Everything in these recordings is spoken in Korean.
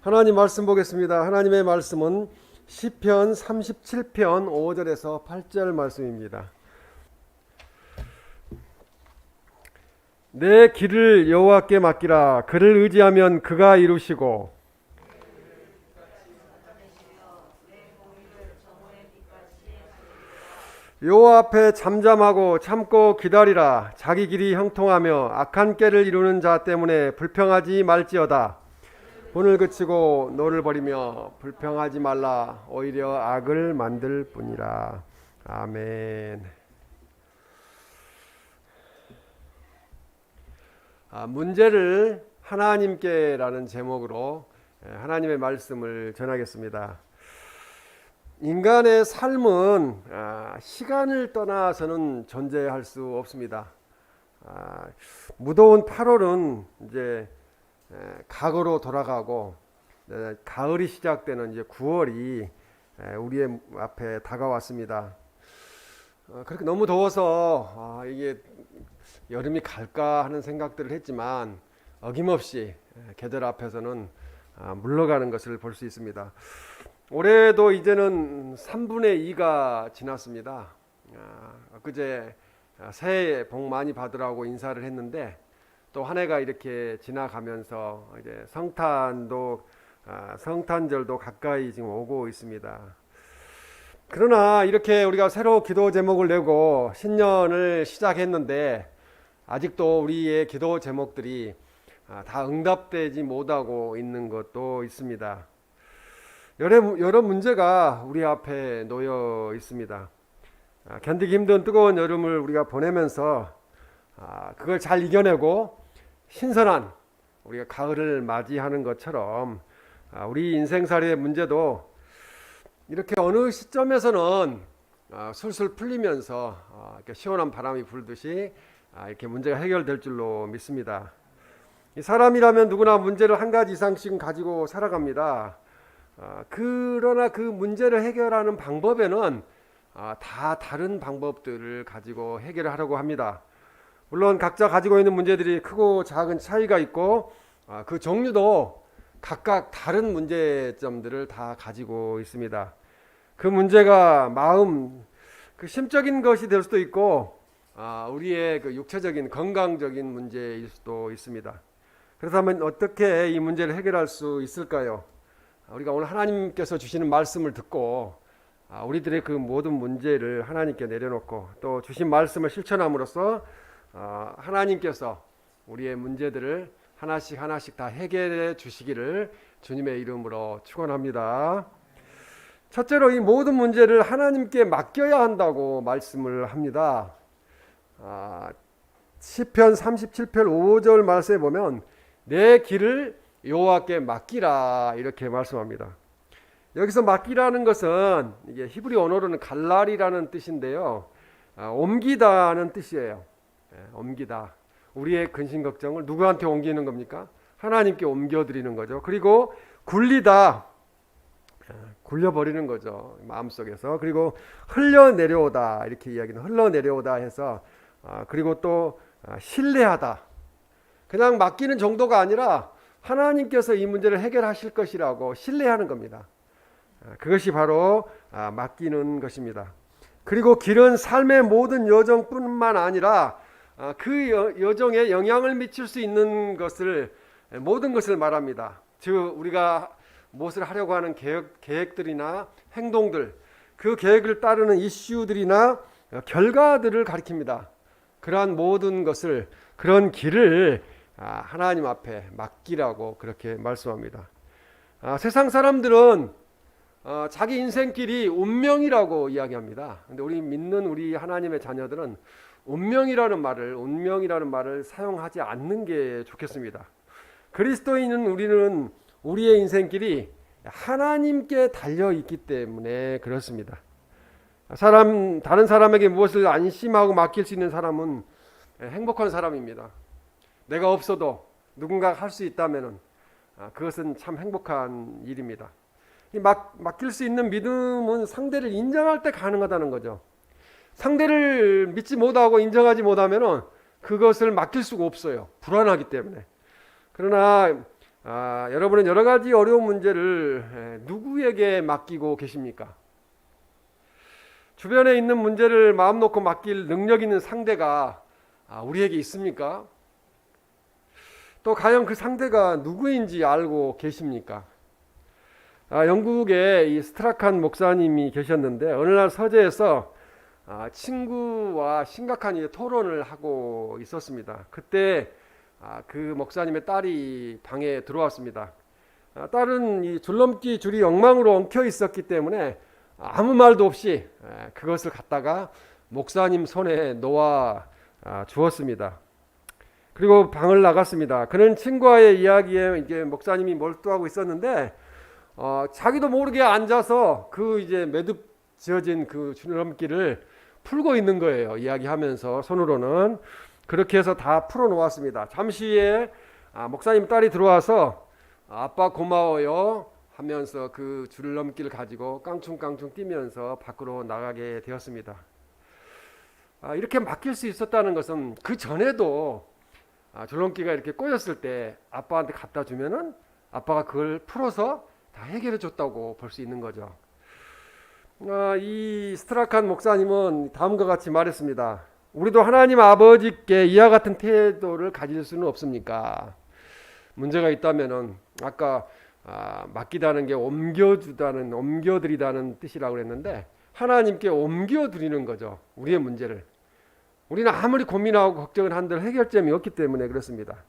하나님 말씀 보겠습니다. 하나님의 말씀은 시편 37편 5절에서 8절 말씀입니다. 내 길을 여호와께 맡기라. 그를 의지하면 그가 이루시고 여호와 앞에 잠잠하고 참고 기다리라. 자기 길이 형통하며 악한 꾀를 이루는 자 때문에 불평하지 말지어다. 본을 그치고 노를 버리며 불평하지 말라. 오히려 악을 만들 뿐이라. 아멘. 문제를 하나님께라는 제목으로 하나님의 말씀을 전하겠습니다. 인간의 삶은 시간을 떠나서는 존재할 수 없습니다. 무더운 8월은 이제 과거로 돌아가고 가을이 시작되는 이제 9월이 우리의 앞에 다가왔습니다. 그렇게 너무 더워서 이게 여름이 갈까 하는 생각들을 했지만 어김없이 계절 앞에서는 물러가는 것을 볼 수 있습니다. 올해도 이제는 3분의 2가 지났습니다. 그제 새해 복 많이 받으라고 인사를 했는데 또 한 해가 이렇게 지나가면서 이제 성탄절도 가까이 지금 오고 있습니다. 그러나 이렇게 우리가 새로 기도 제목을 내고 신년을 시작했는데 아직도 우리의 기도 제목들이 다 응답되지 못하고 있는 것도 있습니다. 여러 문제가 우리 앞에 놓여 있습니다. 견디기 힘든 뜨거운 여름을 우리가 보내면서 그걸 잘 이겨내고 신선한 우리가 가을을 맞이하는 것처럼 우리 인생살이의 문제도 이렇게 어느 시점에서는 술술 풀리면서 이렇게 시원한 바람이 불듯이 이렇게 문제가 해결될 줄로 믿습니다. 이 사람이라면 누구나 문제를 한 가지 이상씩은 가지고 살아갑니다. 그러나 그 문제를 해결하는 방법에는 다 다른 방법들을 가지고 해결을 하려고 합니다. 물론 각자 가지고 있는 문제들이 크고 작은 차이가 있고 그 종류도 각각 다른 문제점들을 다 가지고 있습니다. 그 문제가 마음, 그 심적인 것이 될 수도 있고 우리의 그 육체적인 건강적인 문제일 수도 있습니다. 그렇다면 어떻게 이 문제를 해결할 수 있을까요? 우리가 오늘 하나님께서 주시는 말씀을 듣고 우리들의 그 모든 문제를 하나님께 내려놓고 또 주신 말씀을 실천함으로써 하나님께서 우리의 문제들을 하나씩 다 해결해 주시기를 주님의 이름으로 축원합니다. 첫째로 이 모든 문제를 하나님께 맡겨야 한다고 말씀을 합니다. 시편 37편 5절 말씀에 보면 내 길을 여호와께 맡기라 이렇게 말씀합니다. 여기서 맡기라는 것은 이게 히브리 언어로는 갈랄이라는 뜻인데요. 옮기다는 뜻이에요. 옮기다. 우리의 근심 걱정을 누구한테 옮기는 겁니까? 하나님께 옮겨드리는 거죠. 그리고 굴리다. 굴려버리는 거죠. 마음속에서. 그리고 흘러내려오다. 이렇게 이야기는 흘러내려오다 해서 그리고 또 신뢰하다. 그냥 맡기는 정도가 아니라 하나님께서 이 문제를 해결하실 것이라고 신뢰하는 겁니다. 그것이 바로 맡기는 것입니다. 그리고 길은 삶의 모든 여정뿐만 아니라 그 여정에 영향을 미칠 수 있는 것을 모든 것을 말합니다. 즉 우리가 무엇을 하려고 하는 계획들이나 행동들, 그 계획을 따르는 이슈들이나 결과들을 가리킵니다. 그러한 모든 것을 그런 길을 하나님 앞에 맡기라고 그렇게 말씀합니다. 세상 사람들은 자기 인생길이 운명이라고 이야기합니다. 근데 우리 믿는 우리 하나님의 자녀들은 운명이라는 말을 사용하지 않는 게 좋겠습니다. 그리스도인은 우리는 우리의 인생길이 하나님께 달려 있기 때문에 그렇습니다. 다른 사람에게 무엇을 안심하고 맡길 수 있는 사람은 행복한 사람입니다. 내가 없어도 누군가가 할 수 있다면 그것은 참 행복한 일입니다. 맡길 수 있는 믿음은 상대를 인정할 때 가능하다는 거죠. 상대를 믿지 못하고 인정하지 못하면 그것을 맡길 수가 없어요. 불안하기 때문에. 그러나 여러분은 여러 가지 어려운 문제를 누구에게 맡기고 계십니까? 주변에 있는 문제를 마음 놓고 맡길 능력 있는 상대가 우리에게 있습니까? 또 과연 그 상대가 누구인지 알고 계십니까? 영국에 이 스트라칸 목사님이 계셨는데 어느 날 서재에서 친구와 심각한 토론을 하고 있었습니다. 그때 그 목사님의 딸이 방에 들어왔습니다. 딸은 이 줄넘기 줄이 엉망으로 엉켜 있었기 때문에 아무 말도 없이 그것을 갖다가 목사님 손에 놓아 주었습니다. 그리고 방을 나갔습니다. 그는 친구와의 이야기에 이제 목사님이 몰두하고 있었는데 자기도 모르게 앉아서 그 이제 매듭 지어진 그 줄넘기를 풀고 있는 거예요. 이야기하면서 손으로는. 그렇게 해서 다 풀어 놓았습니다. 잠시 후에 목사님 딸이 들어와서 아빠 고마워요 하면서 그 줄넘기를 가지고 깡충깡충 뛰면서 밖으로 나가게 되었습니다. 이렇게 맡길 수 있었다는 것은 그 전에도 줄넘기가 이렇게 꼬였을 때 아빠한테 갖다 주면은 아빠가 그걸 풀어서 다 해결해 줬다고 볼 수 있는 거죠. 이 스트라칸 목사님은 다음과 같이 말했습니다. 우리도 하나님 아버지께 이와 같은 태도를 가질 수는 없습니까? 문제가 있다면은 아까 맡기다는 게 옮겨드리다는 뜻이라고 그랬는데 하나님께 옮겨드리는 거죠. 우리의 문제를. 우리는 아무리 고민하고 걱정을 한들 해결점이 없기 때문에 그렇습니다.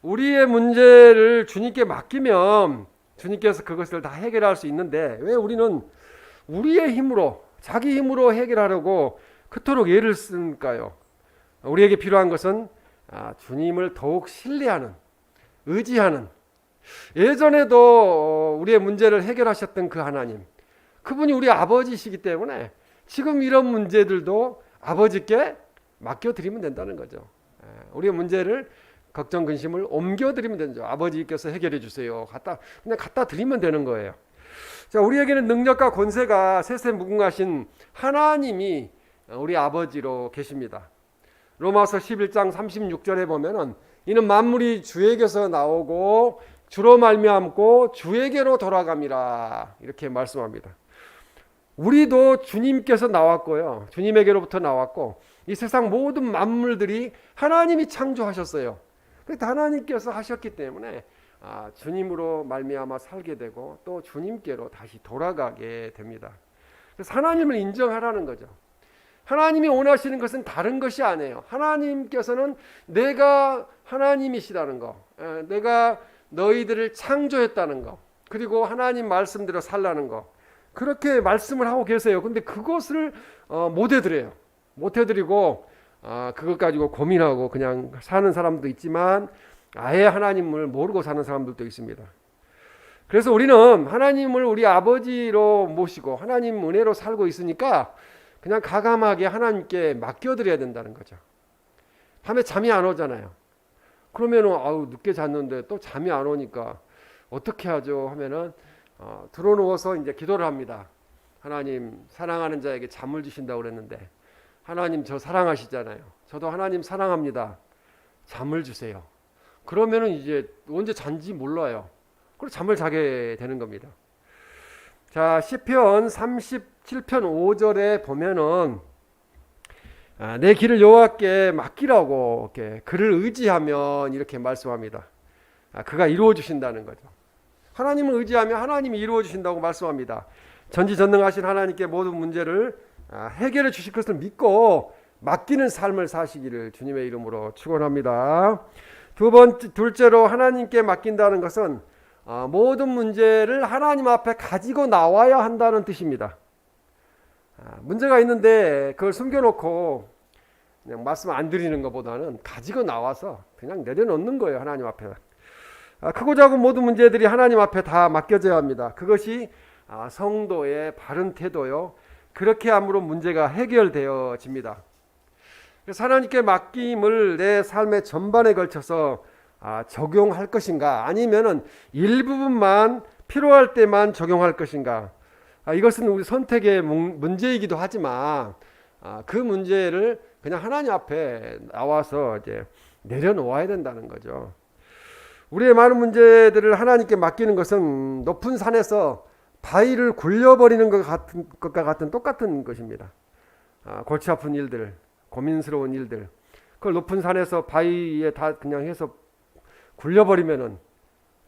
우리의 문제를 주님께 맡기면 주님께서 그것을 다 해결할 수 있는데 왜 우리는 우리의 힘으로 자기 힘으로 해결하려고 그토록 애를 쓸까요? 우리에게 필요한 것은 주님을 더욱 신뢰하는, 의지하는, 예전에도 우리의 문제를 해결하셨던 그 하나님, 그분이 우리 아버지시기 때문에 지금 이런 문제들도 아버지께 맡겨드리면 된다는 거죠. 우리의 문제를 걱정 근심을 옮겨드리면 되죠. 아버지께서 해결해 주세요. 그냥 갖다 드리면 되는 거예요. 자, 우리에게는 능력과 권세가 세세무궁하신 하나님이 우리 아버지로 계십니다. 로마서 11장 36절에 보면은 이는 만물이 주에게서 나오고 주로 말미암고 주에게로 돌아갑니다. 이렇게 말씀합니다. 우리도 주님께서 나왔고요. 주님에게로부터 나왔고 이 세상 모든 만물들이 하나님이 창조하셨어요. 하나님께서 하셨기 때문에 주님으로 말미암아 살게 되고 또 주님께로 다시 돌아가게 됩니다. 그래서 하나님을 인정하라는 거죠. 하나님이 원하시는 것은 다른 것이 아니에요. 하나님께서는 내가 하나님이시라는 거, 내가 너희들을 창조했다는 거, 그리고 하나님 말씀대로 살라는 거, 그렇게 말씀을 하고 계세요. 근데 그것을 못 해드려요. 못 해드리고 그것 가지고 고민하고 그냥 사는 사람도 있지만 아예 하나님을 모르고 사는 사람들도 있습니다. 그래서 우리는 하나님을 우리 아버지로 모시고 하나님 은혜로 살고 있으니까 그냥 가감하게 하나님께 맡겨드려야 된다는 거죠. 밤에 잠이 안 오잖아요. 그러면은 늦게 잤는데 또 잠이 안 오니까 어떻게 하죠 하면은 들어누워서 이제 기도를 합니다. 하나님, 사랑하는 자에게 잠을 주신다고 그랬는데 하나님 저 사랑하시잖아요. 저도 하나님 사랑합니다. 잠을 주세요. 그러면은 이제 언제 잔지 몰라요. 그리고 잠을 자게 되는 겁니다. 자, 시편 37편 5절에 보면은 내 길을 여호와께 맡기라고 이렇게 그를 의지하면 이렇게 말씀합니다. 그가 이루어 주신다는 거죠. 하나님을 의지하면 하나님이 이루어 주신다고 말씀합니다. 전지전능하신 하나님께 모든 문제를 해결해 주실 것을 믿고 맡기는 삶을 사시기를 주님의 이름으로 축원합니다. 둘째로 하나님께 맡긴다는 것은 모든 문제를 하나님 앞에 가지고 나와야 한다는 뜻입니다. 문제가 있는데 그걸 숨겨놓고 그냥 말씀 안 드리는 것보다는 가지고 나와서 그냥 내려놓는 거예요. 하나님 앞에. 크고 작은 모든 문제들이 하나님 앞에 다 맡겨져야 합니다. 그것이 성도의 바른 태도요. 그렇게 함으로 문제가 해결되어집니다. 그래서 하나님께 맡김을 내 삶의 전반에 걸쳐서 적용할 것인가 아니면은 일부분만 필요할 때만 적용할 것인가, 이것은 우리 선택의 문제이기도 하지만 그 문제를 그냥 하나님 앞에 나와서 이제 내려놓아야 된다는 거죠. 우리의 많은 문제들을 하나님께 맡기는 것은 높은 산에서 바위를 굴려버리는 것과 같은 똑같은 것입니다. 골치 아픈 일들, 고민스러운 일들, 그걸 높은 산에서 바위에 다 그냥 해서 굴려버리면은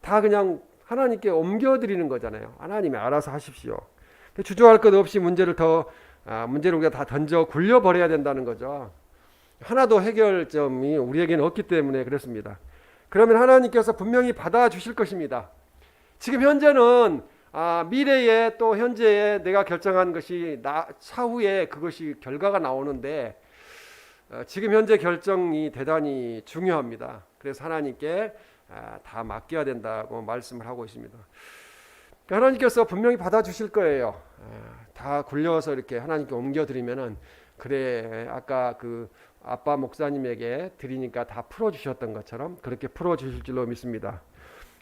다 그냥 하나님께 옮겨드리는 거잖아요. 하나님이 알아서 하십시오. 주저할 것 없이 문제를 우리가 다 던져 굴려버려야 된다는 거죠. 하나도 해결점이 우리에게는 없기 때문에 그렇습니다. 그러면 하나님께서 분명히 받아주실 것입니다. 지금 현재는 미래에 또 현재에 내가 결정한 것이 차후에 그것이 결과가 나오는데 지금 현재 결정이 대단히 중요합니다. 그래서 하나님께 다 맡겨야 된다고 말씀을 하고 있습니다. 하나님께서 분명히 받아주실 거예요. 다 굴려서 이렇게 하나님께 옮겨드리면은 그래 아까 그 아빠 목사님에게 드리니까 다 풀어주셨던 것처럼 그렇게 풀어주실 줄로 믿습니다.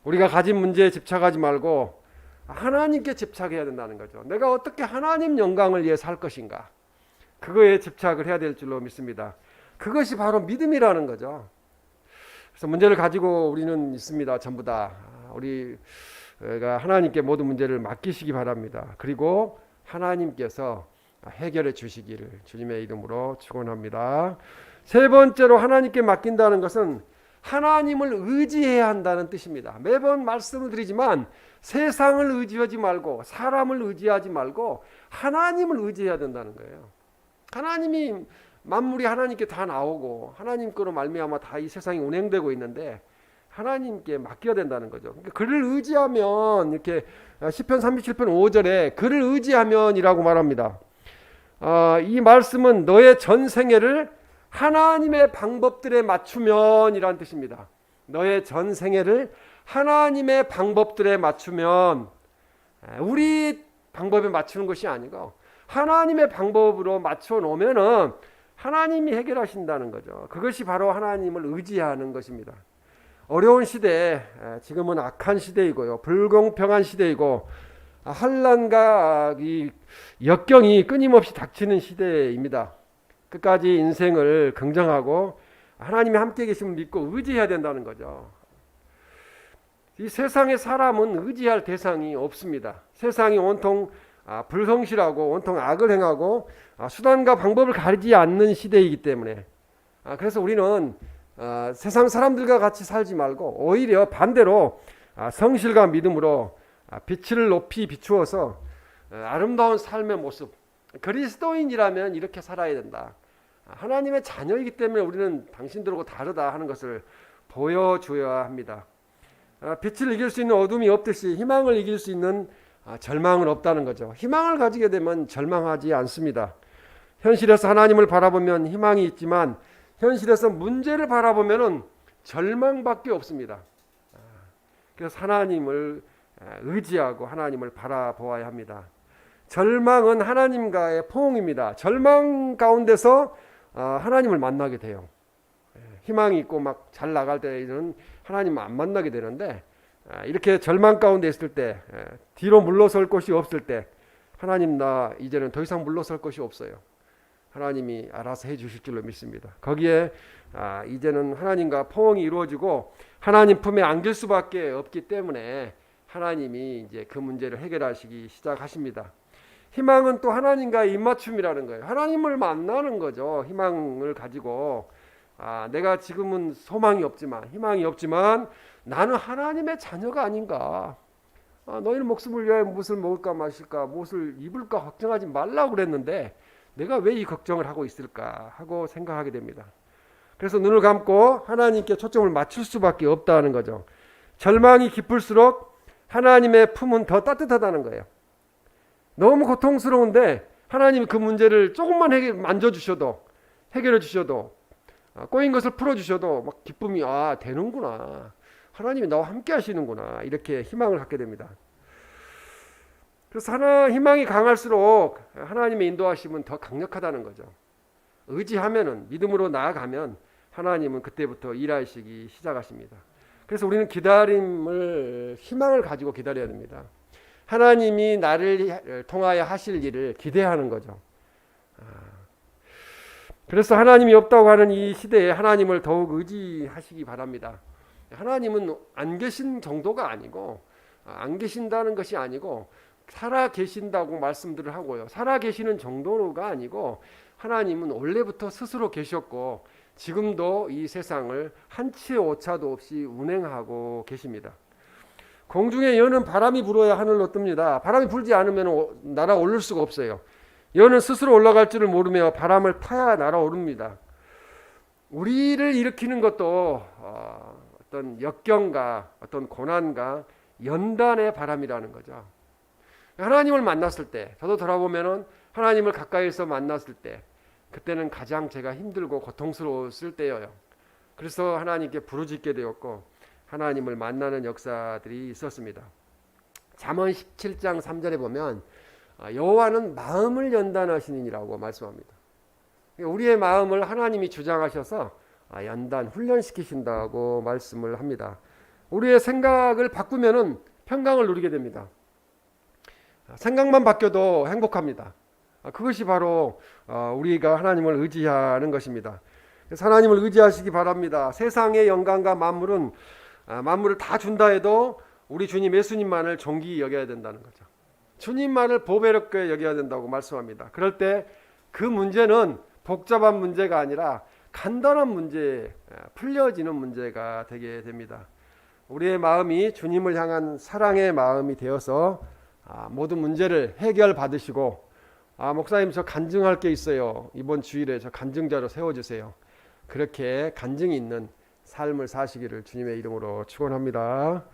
우리가 가진 문제에 집착하지 말고 하나님께 집착해야 된다는 거죠. 내가 어떻게 하나님 영광을 위해 살 것인가, 그거에 집착을 해야 될 줄로 믿습니다. 그것이 바로 믿음이라는 거죠. 그래서 문제를 가지고 우리는 있습니다. 전부 다 우리가 하나님께 모든 문제를 맡기시기 바랍니다. 그리고 하나님께서 해결해 주시기를 주님의 이름으로 축원합니다. 세 번째로 하나님께 맡긴다는 것은 하나님을 의지해야 한다는 뜻입니다. 매번 말씀을 드리지만 세상을 의지하지 말고 사람을 의지하지 말고 하나님을 의지해야 된다는 거예요. 하나님이 만물이 하나님께 다 나오고 하나님 거로 말미암아 다 이 세상이 운행되고 있는데 하나님께 맡겨야 된다는 거죠. 그러니까 그를 의지하면 이렇게 시편 37편 5절에 그를 의지하면이라고 말합니다. 이 말씀은 너의 전 생애를 하나님의 방법들에 맞추면이라는 뜻입니다. 너의 전 생애를 하나님의 방법들에 맞추면, 우리 방법에 맞추는 것이 아니고 하나님의 방법으로 맞춰 놓으면은 하나님이 해결하신다는 거죠. 그것이 바로 하나님을 의지하는 것입니다. 어려운 시대, 지금은 악한 시대이고요, 불공평한 시대이고 환난과 이 역경이 끊임없이 닥치는 시대입니다. 끝까지 인생을 긍정하고 하나님이 함께 계심을 믿고 의지해야 된다는 거죠. 이 세상의 사람은 의지할 대상이 없습니다. 세상이 온통 불성실하고 온통 악을 행하고 수단과 방법을 가리지 않는 시대이기 때문에 그래서 우리는 세상 사람들과 같이 살지 말고 오히려 반대로 성실과 믿음으로 빛을 높이 비추어서 아름다운 삶의 모습, 그리스도인이라면 이렇게 살아야 된다. 하나님의 자녀이기 때문에 우리는 당신들하고 다르다 하는 것을 보여줘야 합니다. 빛을 이길 수 있는 어둠이 없듯이 희망을 이길 수 있는 절망은 없다는 거죠. 희망을 가지게 되면 절망하지 않습니다. 현실에서 하나님을 바라보면 희망이 있지만 현실에서 문제를 바라보면 절망밖에 없습니다. 그래서 하나님을 의지하고 하나님을 바라보아야 합니다. 절망은 하나님과의 포옹입니다. 절망 가운데서 하나님을 만나게 돼요. 희망이 있고 막 잘 나갈 때는 하나님을 안 만나게 되는데 이렇게 절망 가운데 있을 때 뒤로 물러설 곳이 없을 때 하나님 나 이제는 더 이상 물러설 곳이 없어요. 하나님이 알아서 해 주실 줄로 믿습니다. 거기에 이제는 하나님과 포옹이 이루어지고 하나님 품에 안길 수밖에 없기 때문에 하나님이 이제 그 문제를 해결하시기 시작하십니다. 희망은 또 하나님과의 입맞춤이라는 거예요. 하나님을 만나는 거죠. 희망을 가지고 내가 지금은 소망이 없지만 희망이 없지만 나는 하나님의 자녀가 아닌가. 너희는 목숨을 위하여 무엇을 먹을까 마실까 무엇을 입을까 걱정하지 말라고 그랬는데 내가 왜 이 걱정을 하고 있을까 하고 생각하게 됩니다. 그래서 눈을 감고 하나님께 초점을 맞출 수밖에 없다는 거죠. 절망이 깊을수록 하나님의 품은 더 따뜻하다는 거예요. 너무 고통스러운데 하나님이 그 문제를 조금만 만져주셔도 해결해 주셔도 꼬인 것을 풀어주셔도 막 기쁨이 되는구나. 하나님이 나와 함께 하시는구나. 이렇게 희망을 갖게 됩니다. 그래서 희망이 강할수록 하나님의 인도하심은 더 강력하다는 거죠. 의지하면은 믿음으로 나아가면 하나님은 그때부터 일하시기 시작하십니다. 그래서 우리는 기다림을 희망을 가지고 기다려야 됩니다. 하나님이 나를 통하여 하실 일을 기대하는 거죠. 그래서 하나님이 없다고 하는 이 시대에 하나님을 더욱 의지하시기 바랍니다. 하나님은 안 계신 정도가 아니고, 안 계신다는 것이 아니고 살아 계신다고 말씀들을 하고요. 살아 계시는 정도가 아니고 하나님은 원래부터 스스로 계셨고 지금도 이 세상을 한치의 오차도 없이 운행하고 계십니다. 공중에 여는 바람이 불어야 하늘로 뜹니다. 바람이 불지 않으면 날아오를 수가 없어요. 여는 스스로 올라갈 줄을 모르며 바람을 타야 날아오릅니다. 우리를 일으키는 것도 어떤 역경과 어떤 고난과 연단의 바람이라는 거죠. 하나님을 만났을 때, 저도 돌아보면은 하나님을 가까이서 만났을 때, 그때는 가장 제가 힘들고 고통스러웠을 때예요. 그래서 하나님께 부르짖게 되었고 하나님을 만나는 역사들이 있었습니다. 잠언 17장 3절에 보면 여호와는 마음을 연단하시니라고 말씀합니다. 우리의 마음을 하나님이 주장하셔서 연단, 훈련시키신다고 말씀을 합니다. 우리의 생각을 바꾸면은 평강을 누리게 됩니다. 생각만 바뀌어도 행복합니다. 그것이 바로 우리가 하나님을 의지하는 것입니다. 그래서 하나님을 의지하시기 바랍니다. 세상의 영광과 만물은 만물을 다 준다 해도 우리 주님 예수님만을 존귀히 여겨야 된다는 거죠. 주님만을 보배롭게 여겨야 된다고 말씀합니다. 그럴 때 그 문제는 복잡한 문제가 아니라 간단한 문제, 풀려지는 문제가 되게 됩니다. 우리의 마음이 주님을 향한 사랑의 마음이 되어서 모든 문제를 해결받으시고, 목사님 저 간증할 게 있어요. 이번 주일에 저 간증자로 세워주세요. 그렇게 간증이 있는 삶을 사시기를 주님의 이름으로 축원합니다.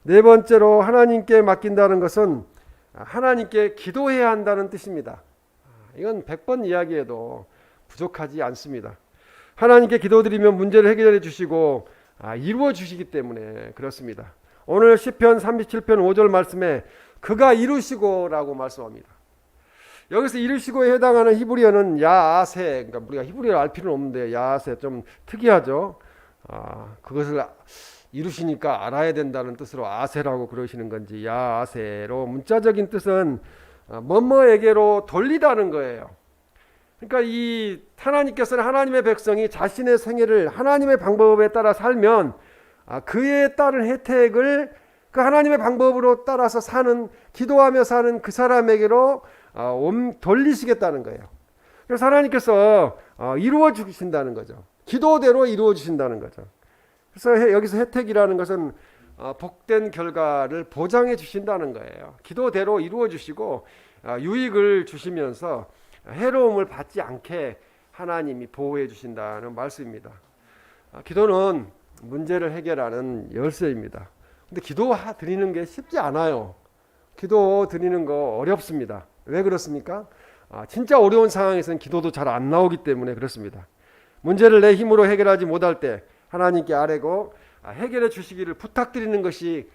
네 번째로 하나님께 맡긴다는 것은 하나님께 기도해야 한다는 뜻입니다. 이건 100번 이야기해도 부족하지 않습니다. 하나님께 기도드리면 문제를 해결해 주시고 이루어 주시기 때문에 그렇습니다. 오늘 시편 37편 5절 말씀에 그가 이루시고라고 말씀합니다. 여기서 이루시고에 해당하는 히브리어는 야아세, 그러니까 우리가 히브리어를 알 필요는 없는데 야아세 좀 특이하죠. 그것을 이루시니까 알아야 된다는 뜻으로 아세라고 그러시는 건지 야아세로 문자적인 뜻은 뭐뭐에게로 돌리다는 거예요. 그러니까 이 하나님께서는 하나님의 백성이 자신의 생애를 하나님의 방법에 따라 살면 그에 따른 혜택을 그 하나님의 방법으로 따라서 사는, 기도하며 사는 그 사람에게로 돌리시겠다는 거예요. 그래서 하나님께서 이루어 주신다는 거죠. 기도대로 이루어 주신다는 거죠. 그래서 여기서 혜택이라는 것은 복된 결과를 보장해 주신다는 거예요. 기도대로 이루어 주시고 유익을 주시면서 해로움을 받지 않게 하나님이 보호해 주신다는 말씀입니다. 기도는 문제를 해결하는 열쇠입니다. 근데 기도 드리는 게 쉽지 않아요. 기도 드리는 거 어렵습니다. 왜 그렇습니까? 진짜 어려운 상황에서는 기도도 잘 안 나오기 때문에 그렇습니다. 문제를 내 힘으로 해결하지 못할 때 하나님께 아뢰고 해결해 주시기를 부탁드리는 것이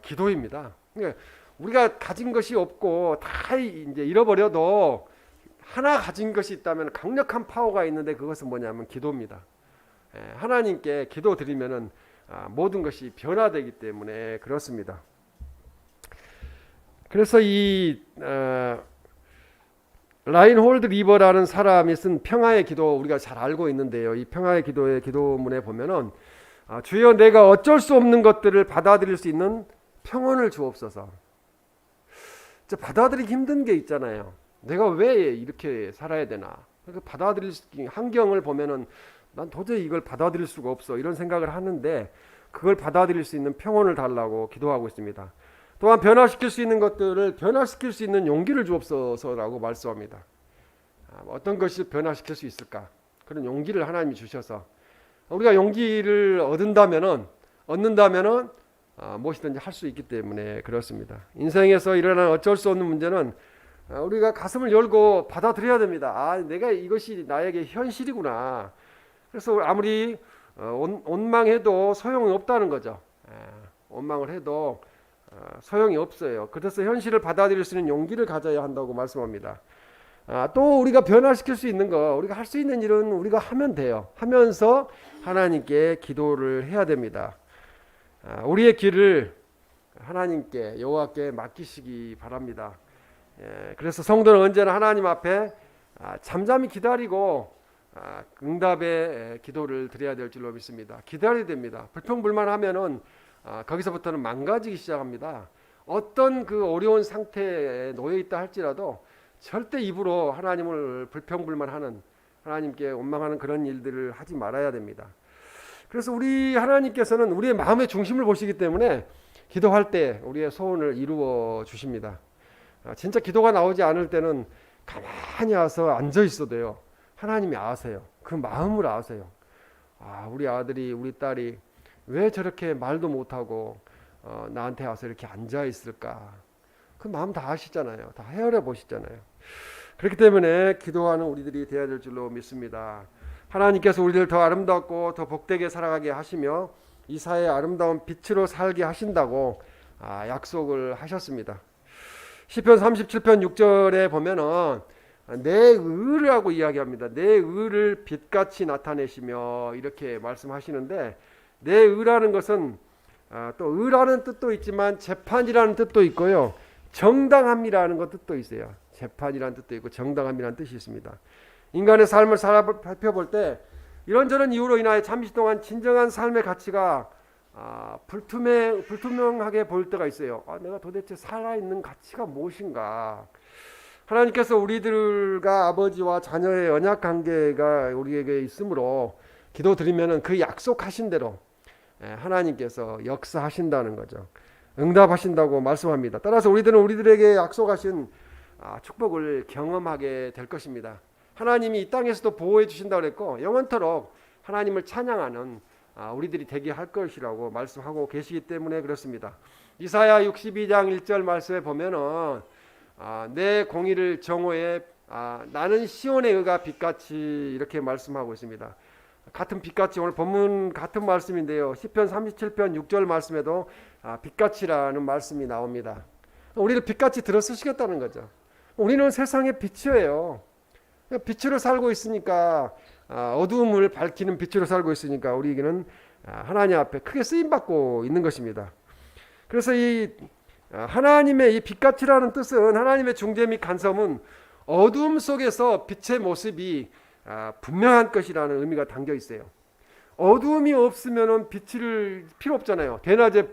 기도입니다. 그러니까 우리가 가진 것이 없고 다 이제 잃어버려도 하나 가진 것이 있다면 강력한 파워가 있는데 그것은 뭐냐면 기도입니다. 하나님께 기도 드리면은 모든 것이 변화되기 때문에 그렇습니다. 그래서 이 라인홀드 리버라는 사람이 쓴 평화의 기도 우리가 잘 알고 있는데요. 이 평화의 기도의 기도문에 보면은 주여 내가 어쩔 수 없는 것들을 받아들일 수 있는 평온을 주옵소서. 받아들이기 힘든 게 있잖아요. 내가 왜 이렇게 살아야 되나? 받아들일 환경을 보면은 난 도저히 이걸 받아들일 수가 없어 이런 생각을 하는데 그걸 받아들일 수 있는 평온을 달라고 기도하고 있습니다. 또한 변화시킬 수 있는 것들을 변화시킬 수 있는 용기를 주옵소서라고 말씀합니다. 어떤 것이 변화시킬 수 있을까? 그런 용기를 하나님이 주셔서 우리가 용기를 얻는다면은 무엇이든지 할 수 있기 때문에 그렇습니다. 인생에서 일어나는 어쩔 수 없는 문제는 우리가 가슴을 열고 받아들여야 됩니다. 내가 이것이 나에게 현실이구나. 그래서 아무리 원망해도 소용이 없다는 거죠. 원망을 해도 소용이 없어요. 그래서 현실을 받아들일 수 있는 용기를 가져야 한다고 말씀합니다. 또 우리가 변화시킬 수 있는 거, 우리가 할 수 있는 일은 우리가 하면 돼요. 하면서 하나님께 기도를 해야 됩니다. 우리의 길을 하나님께 여호와께 맡기시기 바랍니다. 그래서 성도는 언제나 하나님 앞에 잠잠히 기다리고 응답의 기도를 드려야 될 줄로 믿습니다. 기다려야 됩니다. 불평불만하면은 거기서부터는 망가지기 시작합니다. 어떤 그 어려운 상태에 놓여 있다 할지라도 절대 입으로 하나님을 불평불만하는, 하나님께 원망하는 그런 일들을 하지 말아야 됩니다. 그래서 우리 하나님께서는 우리의 마음의 중심을 보시기 때문에 기도할 때 우리의 소원을 이루어 주십니다. 진짜 기도가 나오지 않을 때는 가만히 와서 앉아 있어도요, 하나님이 아세요. 그 마음을 아세요. 우리 아들이, 우리 딸이 왜 저렇게 말도 못하고 나한테 와서 이렇게 앉아 있을까? 그 마음 다 아시잖아요. 다 헤아려 보시잖아요. 그렇기 때문에 기도하는 우리들이 되어야 될 줄로 믿습니다. 하나님께서 우리들 더 아름답고 더 복되게 살아가게 하시며 이 사회의 아름다운 빛으로 살게 하신다고 약속을 하셨습니다. 시편 37편 6절에 보면은 내 의라고 이야기합니다. 내 의를 빛같이 나타내시며 이렇게 말씀하시는데, 내 의라는 것은 또 의라는 뜻도 있지만 재판이라는 뜻도 있고요, 정당함이라는 것 뜻도 있어요. 재판이라는 뜻도 있고 정당함이라는 뜻이 있습니다. 인간의 삶을 살펴볼 때 이런저런 이유로 인하여 잠시 동안 진정한 삶의 가치가 불투명하게 보일 때가 있어요. 내가 도대체 살아있는 가치가 무엇인가? 하나님께서 우리들과 아버지와 자녀의 언약 관계가 우리에게 있으므로 기도드리면 그 약속하신 대로 하나님께서 역사하신다는 거죠. 응답하신다고 말씀합니다. 따라서 우리들은 우리들에게 약속하신 축복을 경험하게 될 것입니다. 하나님이 이 땅에서도 보호해 주신다고 그랬고 영원토록 하나님을 찬양하는 우리들이 되게 할 것이라고 말씀하고 계시기 때문에 그렇습니다. 이사야 62장 1절 말씀에 보면은 내 공의를 정오해 나는 시온의 의가 빛같이 이렇게 말씀하고 있습니다. 같은 빛같이, 오늘 본문 같은 말씀인데요, 시편 37편 6절 말씀에도 빛같이라는 말씀이 나옵니다. 우리를 빛같이 들어쓰시겠다는 거죠. 우리는 세상의 빛이에요. 빛으로 살고 있으니까, 어두움을 밝히는 빛으로 살고 있으니까 우리에게는 하나님 앞에 크게 쓰임받고 있는 것입니다. 그래서 이 하나님의 이 빛같이라는 뜻은, 하나님의 중재 및 간섭은 어두움 속에서 빛의 모습이 분명한 것이라는 의미가 담겨 있어요. 어두움이 없으면 빛을 필요 없잖아요. 대낮에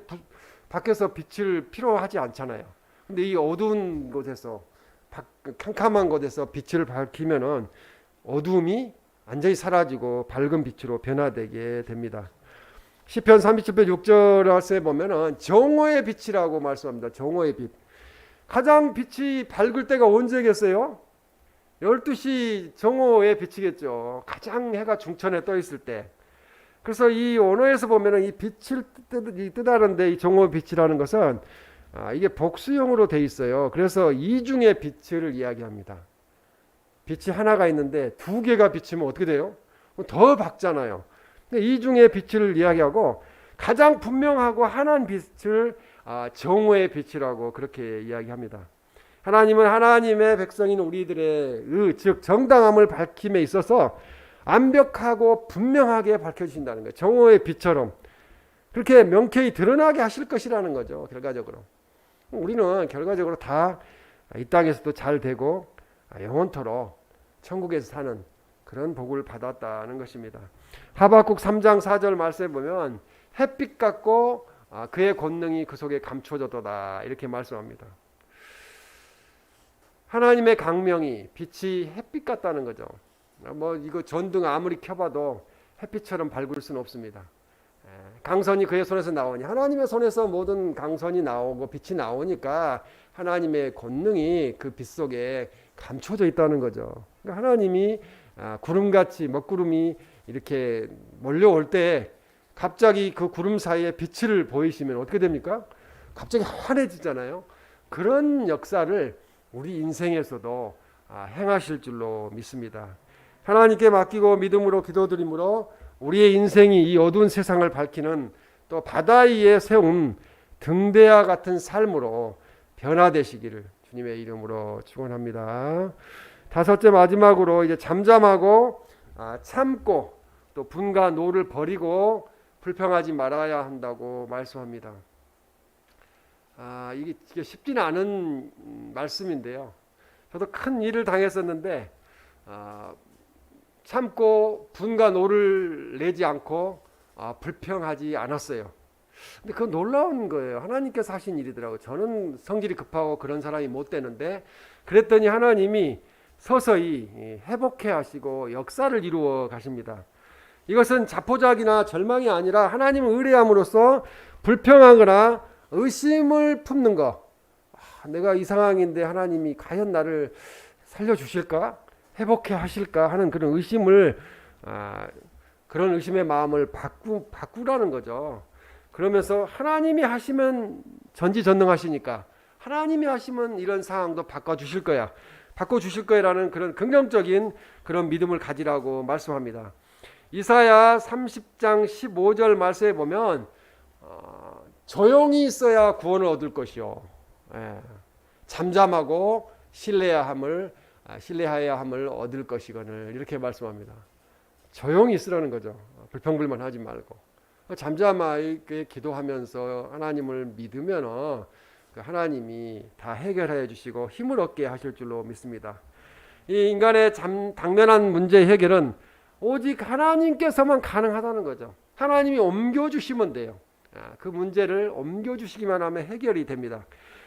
밖에서 빛을 필요하지 않잖아요. 근데 이 어두운 곳에서, 캄캄한 곳에서 빛을 밝히면은 어두움이 완전히 사라지고 밝은 빛으로 변화되게 됩니다. 시편 37편 6절에 보면은 정오의 빛이라고 말씀합니다. 정오의 빛. 가장 빛이 밝을 때가 언제겠어요? 12시 정오의 빛이겠죠. 가장 해가 중천에 떠 있을 때. 그래서 이 언어에서 보면은 이 빛을 뜻하는데, 이 정오의 빛이라는 것은 이게 복수형으로 돼 있어요. 그래서 이중의 빛을 이야기합니다. 빛이 하나가 있는데 두 개가 비치면 어떻게 돼요? 더 밝잖아요. 이중의 빛을 이야기하고 가장 분명하고 환한 빛을 정오의 빛이라고 그렇게 이야기합니다. 하나님은 하나님의 백성인 우리들의 즉 정당함을 밝힘에 있어서 완벽하고 분명하게 밝혀주신다는 거예요. 정오의 빛처럼 그렇게 명쾌히 드러나게 하실 것이라는 거죠. 결과적으로 우리는 결과적으로 다 이 땅에서도 잘 되고 영원토록 천국에서 사는 그런 복을 받았다는 것입니다. 하박국 3장 4절 말씀에 보면 햇빛 같고 그의 권능이 그 속에 감춰졌도다 이렇게 말씀합니다. 하나님의 강명이, 빛이 햇빛 같다는 거죠. 이거 전등 아무리 켜봐도 햇빛처럼 밝을 수는 없습니다. 강선이 그의 손에서 나오니, 하나님의 손에서 모든 강선이 나오고 빛이 나오니까 하나님의 권능이 그 빛 속에 감춰져 있다는 거죠. 그러니까 하나님이 구름같이, 먹구름이 이렇게 몰려올 때 갑자기 그 구름 사이에 빛을 보이시면 어떻게 됩니까? 갑자기 환해지잖아요. 그런 역사를 우리 인생에서도 행하실 줄로 믿습니다. 하나님께 맡기고 믿음으로 기도드림으로 우리의 인생이 이 어두운 세상을 밝히는, 또 바다 위에 세운 등대와 같은 삶으로 변화되시기를 주님의 이름으로 축원합니다. 다섯째, 마지막으로 이제 잠잠하고 참고 또 분과 노를 버리고 불평하지 말아야 한다고 말씀합니다. 이게 쉽지는 않은 말씀인데요. 저도 큰 일을 당했었는데 참고 분과 노를 내지 않고 불평하지 않았어요. 근데 그건 놀라운 거예요. 하나님께서 하신 일이더라고요. 저는 성질이 급하고 그런 사람이 못 되는데, 그랬더니 하나님이 서서히 회복해 하시고 역사를 이루어 가십니다. 이것은 자포자기나 절망이 아니라 하나님을 의뢰함으로써 불평하거나 의심을 품는 것. 내가 이 상황인데 하나님이 과연 나를 살려주실까? 회복해 하실까? 하는 그런 의심을, 그런 의심의 마음을 바꾸라는 거죠. 그러면서 하나님이 하시면 전지전능하시니까 하나님이 하시면 이런 상황도 바꿔주실 거야. 바꿔주실 거라는 그런 긍정적인 그런 믿음을 가지라고 말씀합니다. 이사야 30장 15절 말씀에 보면 조용히 있어야 구원을 얻을 것이요. 잠잠하고 신뢰하여야 함을 얻을 것이거늘 이렇게 말씀합니다. 조용히 있으라는 거죠. 불평불만 하지 말고 잠잠하게 기도하면서 하나님을 믿으면 하나님이 다 해결해 주시고 힘을 얻게 하실 줄로 믿습니다. 이 인간의 당면한 문제 해결은 오직 하나님께서만 가능하다는 거죠. 하나님이 옮겨주시면 돼요. 그 문제를 옮겨주시기만 하면 해결이 됩니다.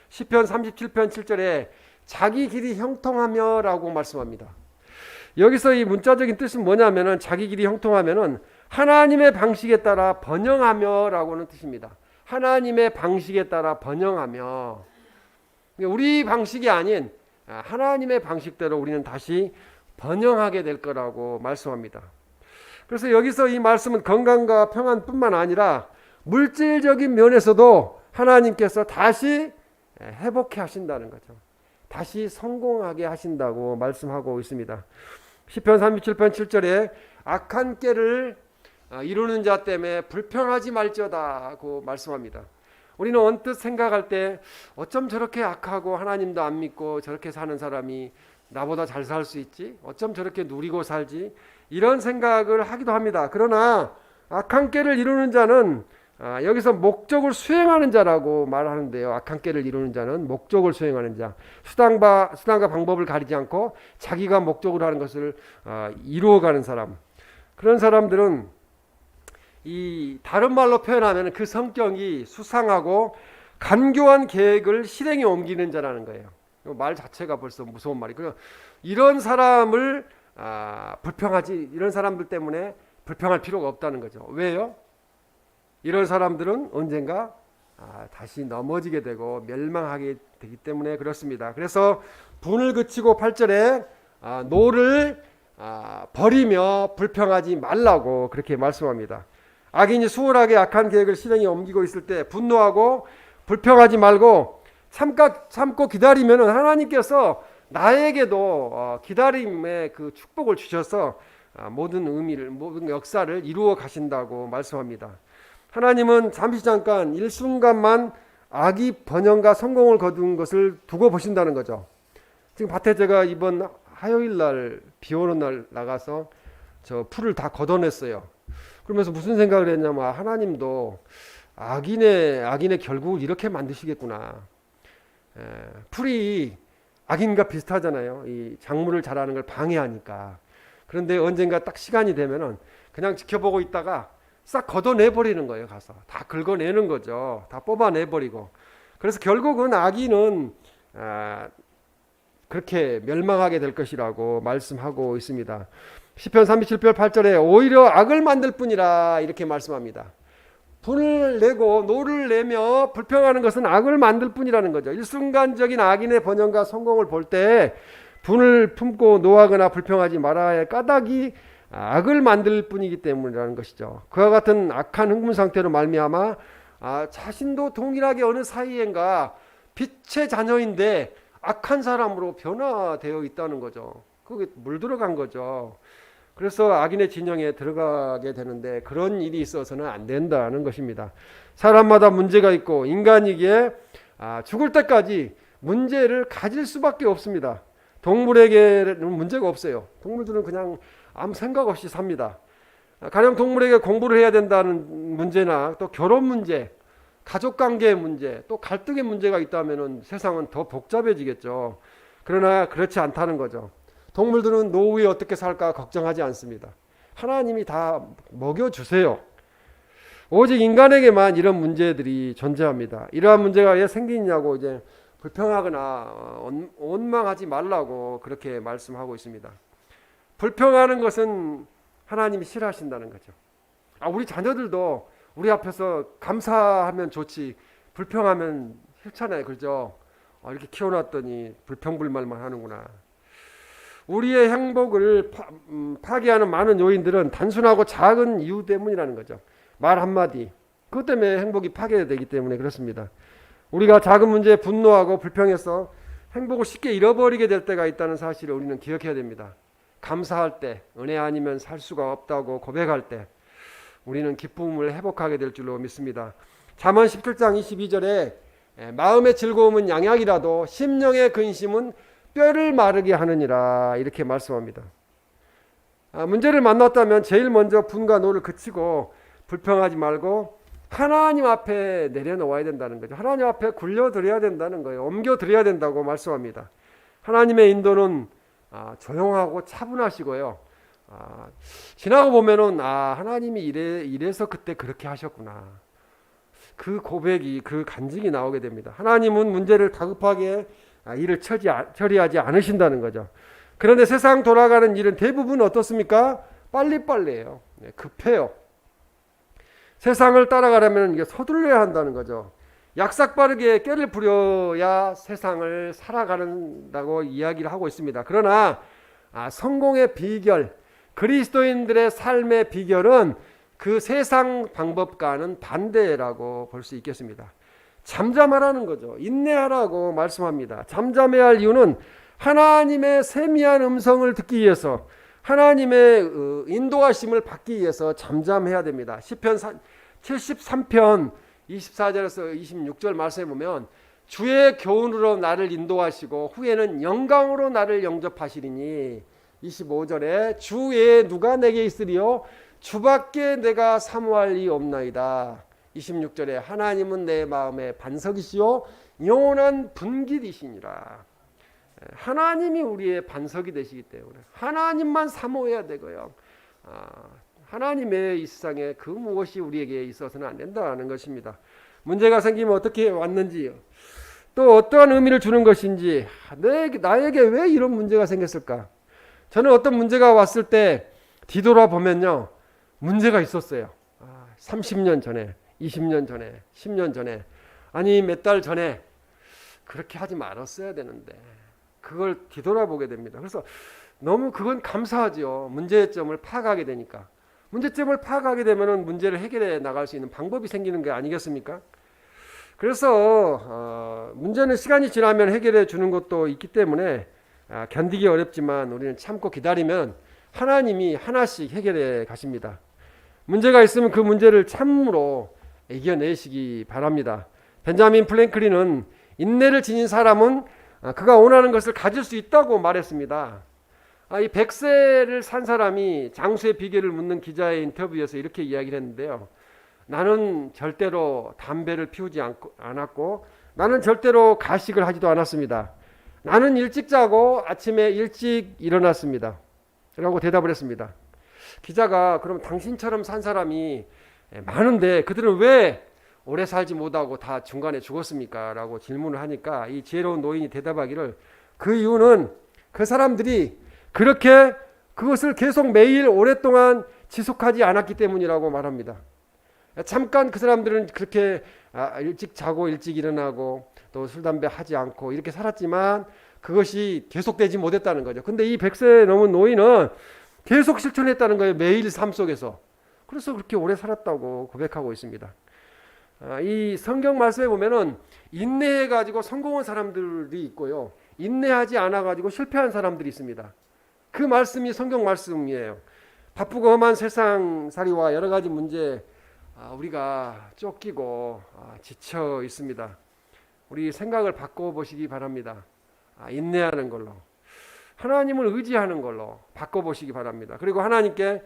시편 37편 7절에 자기 길이 형통하며 라고 말씀합니다. 여기서 이 문자적인 뜻은 뭐냐면은 자기 길이 형통하면은 하나님의 방식에 따라 번영하며 라고는 뜻입니다. 하나님의 방식에 따라 번영하며, 우리 방식이 아닌 하나님의 방식대로 우리는 다시 번영하게 될 거라고 말씀합니다. 그래서 여기서 이 말씀은 건강과 평안뿐만 아니라 물질적인 면에서도 하나님께서 다시 회복해 하신다는 거죠. 다시 성공하게 하신다고 말씀하고 있습니다. 시편 37편 7절에 악한 꾀를 이루는 자 때문에 불평하지 말지어다고 말씀합니다. 우리는 언뜻 생각할 때 어쩜 저렇게 악하고 하나님도 안 믿고 저렇게 사는 사람이 나보다 잘 살 수 있지? 어쩜 저렇게 누리고 살지? 이런 생각을 하기도 합니다. 그러나 악한 꾀를 이루는 자는 여기서 목적을 수행하는 자라고 말하는데요. 악한 꾀를 이루는 자는 목적을 수행하는 자, 수단과 방법을 가리지 않고 자기가 목적으로 하는 것을 이루어가는 사람. 그런 사람들은 이 다른 말로 표현하면 그 성격이 수상하고 간교한 계획을 실행에 옮기는 자라는 거예요. 말 자체가 벌써 무서운 말이고요. 이런 사람을 이런 사람들 때문에 불평할 필요가 없다는 거죠. 왜요? 이런 사람들은 언젠가 다시 넘어지게 되고 멸망하게 되기 때문에 그렇습니다. 그래서 분을 그치고 8절에 노를 버리며 불평하지 말라고 그렇게 말씀합니다. 악인이 수월하게 악한 계획을 실행에 옮기고 있을 때 분노하고 불평하지 말고 참고 기다리면 하나님께서 나에게도 기다림의 그 축복을 주셔서 모든 역사를 이루어 가신다고 말씀합니다. 하나님은 잠깐 일순간만 악이 번영과 성공을 거둔 것을 두고 보신다는 거죠. 지금 밭에 제가 이번 화요일 날 비 오는 날 나가서 저 풀을 다 걷어냈어요. 그러면서 무슨 생각을 했냐면 하나님도 악인의 결국을 이렇게 만드시겠구나. 풀이 악인과 비슷하잖아요. 이 작물을 자라는 걸 방해하니까. 그런데 언젠가 딱 시간이 되면은 그냥 지켜보고 있다가 싹 걷어내버리는 거예요. 가서 다 긁어내는 거죠. 다 뽑아내버리고. 그래서 결국은 악인은 그렇게 멸망하게 될 것이라고 말씀하고 있습니다. 시편 37편 8절에 오히려 악을 만들 뿐이라 이렇게 말씀합니다. 분을 내고 노를 내며 불평하는 것은 악을 만들 뿐이라는 거죠. 일순간적인 악인의 번영과 성공을 볼 때 분을 품고 노하거나 불평하지 말아야 할 까닭이 악을 만들 뿐이기 때문이라는 것이죠. 그와 같은 악한 흥분 상태로 말미암아 자신도 동일하게 어느 사이엔가 빛의 자녀인데 악한 사람으로 변화되어 있다는 거죠. 그게 물들어간 거죠. 그래서 악인의 진영에 들어가게 되는데 그런 일이 있어서는 안 된다는 것입니다. 사람마다 문제가 있고 인간이기에 죽을 때까지 문제를 가질 수밖에 없습니다. 동물에게는 문제가 없어요. 동물들은 그냥 아무 생각 없이 삽니다. 가령 동물에게 공부를 해야 된다는 문제나 또 결혼 문제, 가족관계의 문제, 또 갈등의 문제가 있다면 세상은 더 복잡해지겠죠. 그러나 그렇지 않다는 거죠. 동물들은 노후에 어떻게 살까 걱정하지 않습니다. 하나님이 다 먹여주세요. 오직 인간에게만 이런 문제들이 존재합니다. 이러한 문제가 왜 생기냐고 이제 불평하거나 원망하지 말라고 그렇게 말씀하고 있습니다. 불평하는 것은 하나님이 싫어하신다는 거죠. 우리 자녀들도 우리 앞에서 감사하면 좋지 불평하면 싫잖아요. 그죠? 이렇게 키워놨더니 불평불만만 하는구나. 우리의 행복을 파괴하는 많은 요인들은 단순하고 작은 이유 때문이라는 거죠. 말 한마디. 그것 때문에 행복이 파괴되기 때문에 그렇습니다. 우리가 작은 문제에 분노하고 불평해서 행복을 쉽게 잃어버리게 될 때가 있다는 사실을 우리는 기억해야 됩니다. 감사할 때, 은혜 아니면 살 수가 없다고 고백할 때 우리는 기쁨을 회복하게 될 줄로 믿습니다. 잠언 17장 22절에 마음의 즐거움은 양약이라도 심령의 근심은 뼈를 마르게 하느니라 이렇게 말씀합니다. 문제를 만났다면 제일 먼저 분과 노를 그치고 불평하지 말고 하나님 앞에 내려놓아야 된다는 거죠. 하나님 앞에 굴려드려야 된다는 거예요. 옮겨드려야 된다고 말씀합니다. 하나님의 인도는 조용하고 차분하시고요. 지나고 보면은 하나님이 이래서 그때 그렇게 하셨구나. 그 고백이 그 간증이 나오게 됩니다. 하나님은 문제를 다급하게 일을 처리하지 않으신다는 거죠. 그런데 세상 돌아가는 일은 대부분 어떻습니까? 빨리빨리해요. 급해요. 세상을 따라가려면 이게 서둘러야 한다는 거죠. 약삭빠르게 꾀를 부려야 세상을 살아가는다고 이야기를 하고 있습니다. 그러나 성공의 비결, 그리스도인들의 삶의 비결은 그 세상 방법과는 반대라고 볼 수 있겠습니다. 잠잠하라는 거죠. 인내하라고 말씀합니다. 잠잠해야 할 이유는 하나님의 세미한 음성을 듣기 위해서, 하나님의 인도하심을 받기 위해서 잠잠해야 됩니다. 시편 73편 24절에서 26절 말씀해 보면 주의 교훈으로 나를 인도하시고 후에는 영광으로 나를 영접하시리니 25절에 주 외에 누가 내게 있으리요 주밖에 내가 사모할 이 없나이다. 26절에 하나님은 내 마음의 반석이시요 영원한 분깃이시니라. 하나님이 우리의 반석이 되시기 때문에 하나님만 사모해야 되고요. 하나님의 이 세상에 그 무엇이 우리에게 있어서는 안 된다는 것입니다. 문제가 생기면 어떻게 왔는지, 또 어떠한 의미를 주는 것인지, 나에게 왜 이런 문제가 생겼을까? 저는 어떤 문제가 왔을 때 뒤돌아보면요, 문제가 있었어요. 30년 전에, 20년 전에, 10년 전에, 아니 몇 달 전에 그렇게 하지 말았어야 되는데 그걸 뒤돌아보게 됩니다. 그래서 너무 그건 감사하죠. 문제점을 파악하게 되니까. 문제점을 파악하게 되면 문제를 해결해 나갈 수 있는 방법이 생기는 게 아니겠습니까? 그래서 문제는 시간이 지나면 해결해 주는 것도 있기 때문에 견디기 어렵지만 우리는 참고 기다리면 하나님이 하나씩 해결해 가십니다. 문제가 있으면 그 문제를 참으로 이겨내시기 바랍니다. 벤자민 프랭클린은 인내를 지닌 사람은 그가 원하는 것을 가질 수 있다고 말했습니다. 이 100세를 산 사람이 장수의 비결을 묻는 기자의 인터뷰에서 이렇게 이야기를 했는데요. 나는 절대로 담배를 피우지 않았고 나는 절대로 가식을 하지도 않았습니다. 나는 일찍 자고 아침에 일찍 일어났습니다. 라고 대답을 했습니다. 기자가 그럼 당신처럼 산 사람이 많은데 그들은 왜 오래 살지 못하고 다 중간에 죽었습니까? 라고 질문을 하니까 이 지혜로운 노인이 대답하기를 그 이유는 그 사람들이 그렇게 그것을 계속 매일 오랫동안 지속하지 않았기 때문이라고 말합니다. 잠깐 그 사람들은 그렇게 일찍 자고 일찍 일어나고 또 술 담배 하지 않고 이렇게 살았지만 그것이 계속되지 못했다는 거죠. 근데 이 100세 넘은 노인은 계속 실천했다는 거예요. 매일 삶 속에서. 그래서 그렇게 오래 살았다고 고백하고 있습니다. 이 성경 말씀에 보면은 인내해 가지고 성공한 사람들이 있고요. 인내하지 않아 가지고 실패한 사람들이 있습니다. 그 말씀이 성경 말씀이에요. 바쁘고 험한 세상살이와 여러 가지 문제 우리가 쫓기고 지쳐 있습니다. 우리 생각을 바꿔보시기 바랍니다. 인내하는 걸로, 하나님을 의지하는 걸로 바꿔보시기 바랍니다. 그리고 하나님께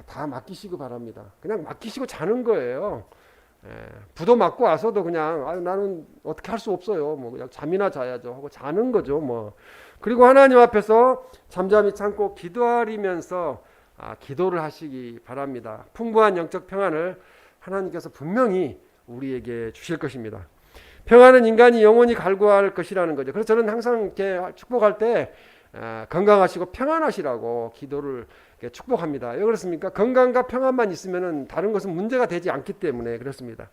다 맡기시기 바랍니다. 그냥 맡기시고 자는 거예요. 부도 맞고 와서도 그냥 나는 어떻게 할 수 없어요. 뭐 그냥 잠이나 자야죠 하고 자는 거죠. 뭐 그리고 하나님 앞에서 잠잠히 참고 기도하리면서 기도를 하시기 바랍니다. 풍부한 영적 평안을 하나님께서 분명히 우리에게 주실 것입니다. 평안은 인간이 영원히 갈구할 것이라는 거죠. 그래서 저는 항상 이렇게 축복할 때 건강하시고 평안하시라고 기도를 축복합니다. 왜 그렇습니까? 건강과 평안만 있으면 다른 것은 문제가 되지 않기 때문에 그렇습니다.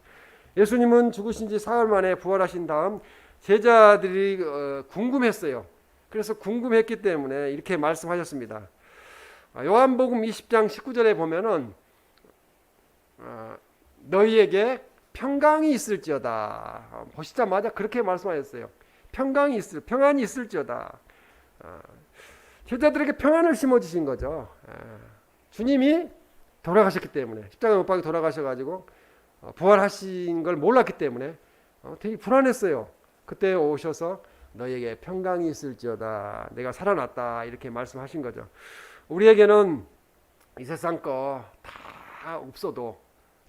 예수님은 죽으신 지 사흘 만에 부활하신 다음 제자들이 궁금했어요. 그래서 궁금했기 때문에 이렇게 말씀하셨습니다. 요한복음 20장 19절에 보면은 너희에게 평강이 있을지어다. 보시자마자 그렇게 말씀하셨어요. 평안이 있을지어다. 제자들에게 평안을 심어주신 거죠. 주님이 돌아가셨기 때문에 십자가 못 박혀 돌아가셔가지고 부활하신 걸 몰랐기 때문에 되게 불안했어요. 그때 오셔서 너에게 평강이 있을지어다. 내가 살아났다. 이렇게 말씀하신 거죠. 우리에게는 이 세상 거 다 없어도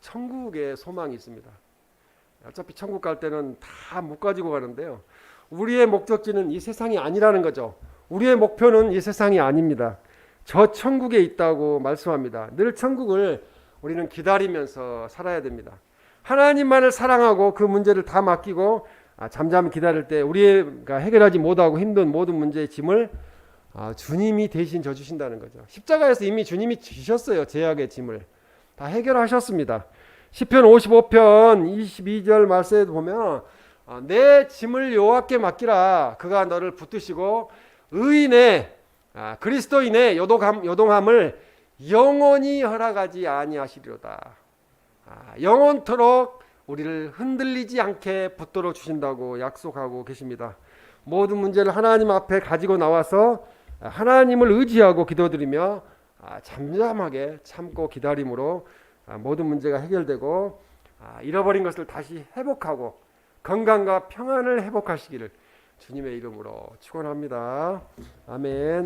천국에 소망이 있습니다. 어차피 천국 갈 때는 다 못 가지고 가는데요. 우리의 목적지는 이 세상이 아니라는 거죠. 우리의 목표는 이 세상이 아닙니다. 저 천국에 있다고 말씀합니다. 늘 천국을 우리는 기다리면서 살아야 됩니다. 하나님만을 사랑하고 그 문제를 다 맡기고 잠잠히 기다릴 때 우리가 해결하지 못하고 힘든 모든 문제의 짐을 주님이 대신 져주신다는 거죠. 십자가에서 이미 주님이 지셨어요. 죄악의 짐을 다 해결하셨습니다. 시편 55편 22절 말씀에 보면 내 짐을 여호와께 맡기라. 그가 너를 붙드시고 의인의 그리스도인의 요동함을 영원히 허락하지 아니하시리로다. 영원토록 우리를 흔들리지 않게 붙들어 주신다고 약속하고 계십니다. 모든 문제를 하나님 앞에 가지고 나와서 하나님을 의지하고 기도드리며 잠잠하게 참고 기다림으로 모든 문제가 해결되고 잃어버린 것을 다시 회복하고 건강과 평안을 회복하시기를 주님의 이름으로 축원합니다. 아멘.